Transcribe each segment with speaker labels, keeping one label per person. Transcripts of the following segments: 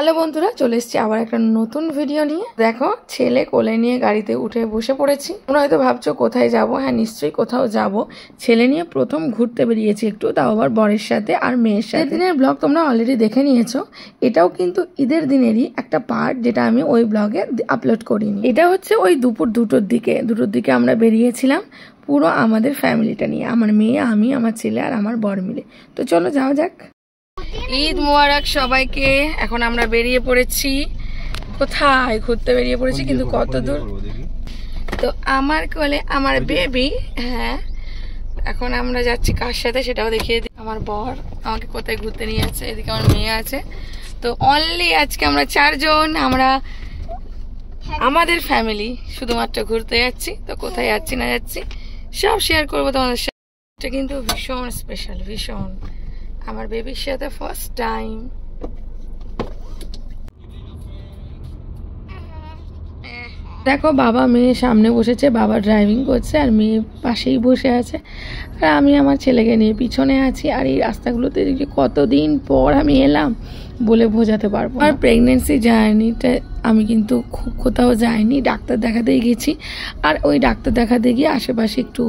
Speaker 1: Hello বন্ধুরা, চলে এসেছি আবার একটা নতুন ভিডিও নিয়ে। দেখো, ছেলে কোলে নিয়ে গাড়িতে উঠে বসে পড়েছি। তোমরা হয়তো ভাবছো কোথায় যাব। হ্যাঁ, নিশ্চয়ই কোথাও যাব। ছেলে নিয়ে প্রথম ঘুরতে বেরিয়েছি একটু, তাও আবার বরের সাথে আর মেয়ের সাথে। দিনের ব্লগ তোমরা অলরেডি দেখে নিয়েছো। এটাও কিন্তু ঈদের দিনেরই একটা পার্ট, যেটা আমি ওই ব্লগে আপলোড করিনি। এটা হচ্ছে ওই দুপুর দুটোর দিকে আমরা বেরিয়েছিলাম পুরো আমাদের ফ্যামিলিটা নিয়ে, আমার মেয়ে, আমি, আমার ছেলে আর আমার বর মিলে। তো চলো যাওয়া যাক। ঈদ মোবারক সবাইকে। এখন আমরা বেরিয়ে পড়েছি। কোথায় ঘুরতে বেরিয়ে পড়েছি, কিন্তু কত দূর। তো আমার কোলে আমার বেবি। হ্যাঁ, এখন আমরা যাচ্ছি কার সাথে সেটাও দেখিয়ে দিই। আমার বর আমাকে কোথায় ঘুরতে নিয়ে যাচ্ছে। এদিকে আমার মেয়ে আছে। তো অনলি আজকে আমরা 4 জন, আমরা আমাদের ফ্যামিলি শুধুমাত্র ঘুরতে যাচ্ছি। তো কোথায় যাচ্ছি না যাচ্ছি সব শেয়ার করবো তোমাদের সাথে। এটা কিন্তু ভীষণ স্পেশাল, ভীষণ। আমার বেবির সাথে ফার্স্ট টাইম। দেখো, বাবা মেয়ে সামনে বসেছে, বাবা ড্রাইভিং করছে আর মেয়ে পাশেই বসে আছে, আর আমি আমার ছেলেকে নিয়ে পিছনে আছি। আর এই রাস্তাগুলোতে কতদিন পর আমি এলাম বলে বোঝাতে পারবো। আর প্রেগনেন্সি জার্নিটা আমি কিন্তু খুব কোথাও যাইনি, ডাক্তার দেখাতেই গেছি। আর ওই ডাক্তার দেখাতে গিয়ে আশেপাশে একটু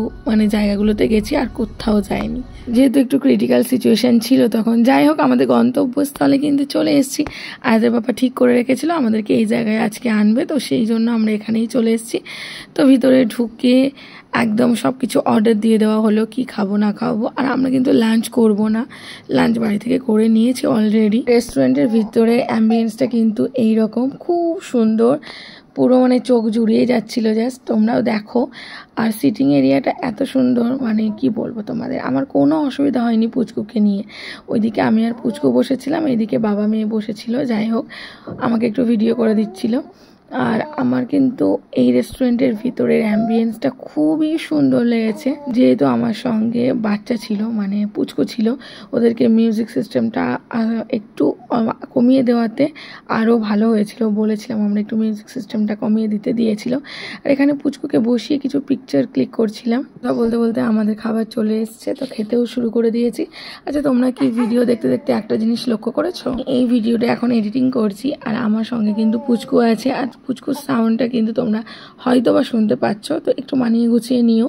Speaker 1: জায়গাগুলোতে গেছি, আর কোথাও যাইনি, যেহেতু একটু ক্রিটিক্যাল সিচুয়েশন ছিল তখন। যাই হোক, আমাদের গন্তব্যস্থলে কিন্তু চলে এসেছি। আয়াদের বাবা ঠিক করে রেখেছিল আমাদেরকে এই জায়গায় আজকে আনবে, তো সেই জন্য আমরা এখানেই চলে এসেছি। তো ভিতরে ঢুকে একদম সব কিছু অর্ডার দিয়ে দেওয়া হলো, কি খাবো না খাবো। আর আমরা কিন্তু লাঞ্চ করব না, লাঞ্চ বাড়ি থেকে করে নিয়েছি অলরেডি। রেস্টুরেন্টের ভিতরে অ্যাম্বিয়েন্সটা কিন্তু এইরকম, খুব সুন্দর, পুরো চোখ জুড়িয়ে যাচ্ছিল। জাস্ট তোমরাও দেখো। আর সিটিং এরিয়াটা এত সুন্দর, কি বলবো তোমাদের। আমার কোনো অসুবিধা হয়নি পুচকুকে নিয়ে। ওইদিকে আমি আর পুচকু বসেছিলাম, এইদিকে বাবা মেয়ে বসেছিল। যাই হোক, আমাকে একটু ভিডিও করে দিচ্ছিল। আর আমার কিন্তু এই রেস্টুরেন্টের ভিতরের অ্যাম্বিয়েন্সটা খুবই সুন্দর লেগেছে। যেহেতু আমার সঙ্গে বাচ্চা ছিল, পুচকু ছিল, ওদেরকে মিউজিক সিস্টেমটা একটু কমিয়ে দেওয়াতে আরও ভালো হয়েছিল। বলেছিলাম আমরা একটু মিউজিক সিস্টেমটা কমিয়ে দিয়েছিল। আর এখানে পুচকুকে বসিয়ে কিছু পিকচার ক্লিক করছিলাম। তা বলতে বলতে আমাদের খাবার চলে এসছে, তো খেতেও শুরু করে দিয়েছি। আচ্ছা, তোমরা কি ভিডিও দেখতে দেখতে একটা জিনিস লক্ষ্য করেছো? এই ভিডিওটা এখন এডিটিং করছি, আর আমার সঙ্গে কিন্তু পুচকু আছে। আর পুচকুর সাউন্ডটা কিন্তু তোমরা হয়তো বা শুনতে পাচ্ছ। তো একটু মানিয়ে গুছিয়ে নিও,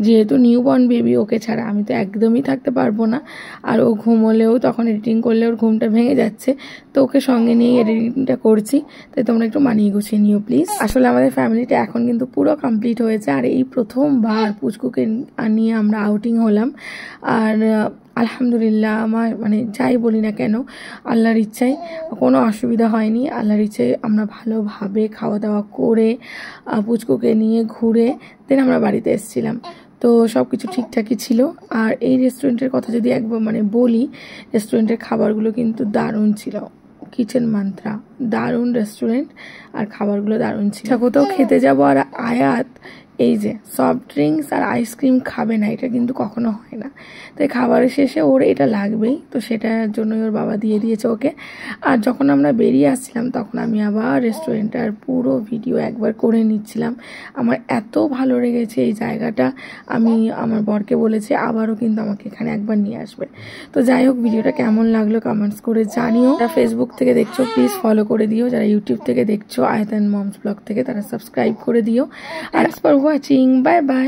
Speaker 1: যেহেতু নিউবর্ন বেবি, ওকে ছাড়া আমি তো একদমই থাকতে পারবো না। আর ও ঘুমোলেও, তখন এডিটিং করলে ওর ঘুমটা ভেঙে যাচ্ছে, তো ওকে সঙ্গে নিয়ে এডিটিংটা করছি। তাই তোমরা একটু মানিয়ে গুছিয়ে নিও প্লিজ। আসলে আমাদের ফ্যামিলিটা এখন কিন্তু পুরো কমপ্লিট হয়েছে, আর এই প্রথমবার পুচকুকে নিয়ে আমরা আউটিং হলাম। আর আলহামদুলিল্লাহ, আমার যাই বলি না কেন, আল্লাহর ইচ্ছায় কোনো অসুবিধা হয়নি। আল্লাহর ইচ্ছায় আমরা ভালোভাবে খাওয়া দাওয়া করে পুচকুকে নিয়ে ঘুরে দেন আমরা বাড়িতে এসেছিলাম। তো সব কিছু ঠিকঠাকই ছিল। আর এই রেস্টুরেন্টের কথা যদি একবার বলি, রেস্টুরেন্টের খাবারগুলো কিন্তু দারুণ ছিল। কিচেন মান্ত্রা, দারুণ রেস্টুরেন্ট, আর খাবারগুলো দারুণ ছিল। কোথাও খেতে যাবো আর আয়াত এই যে সফট ড্রিঙ্কস আর আইসক্রিম খাবে না, এটা কিন্তু কখনো হয় না। তাই খাবারের শেষে ওর এটা লাগবেই, তো সেটার জন্যই ওর বাবা দিয়ে দিয়েছে ওকে। আর যখন আমরা বেরিয়ে আসছিলাম, তখন আমি আবার রেস্টুরেন্টটার পুরো ভিডিও একবার করে নিচ্ছিলাম। আমার এত ভালো লেগেছে এই জায়গাটা, আমি আমার বরকে বলেছি আবারও কিন্তু আমাকে এখানে একবার নিয়ে আসবে। তো যাই হোক, ভিডিওটা কেমন লাগলো কমেন্টস করে জানিও। যারা ফেসবুক থেকে দেখছো প্লিজ ফলো করে দিও, যারা ইউটিউব থেকে দেখছো আয়াত এন্ড মমস ব্লগ থেকে, তারা সাবস্ক্রাইব করে দিও। Are watching, bye bye.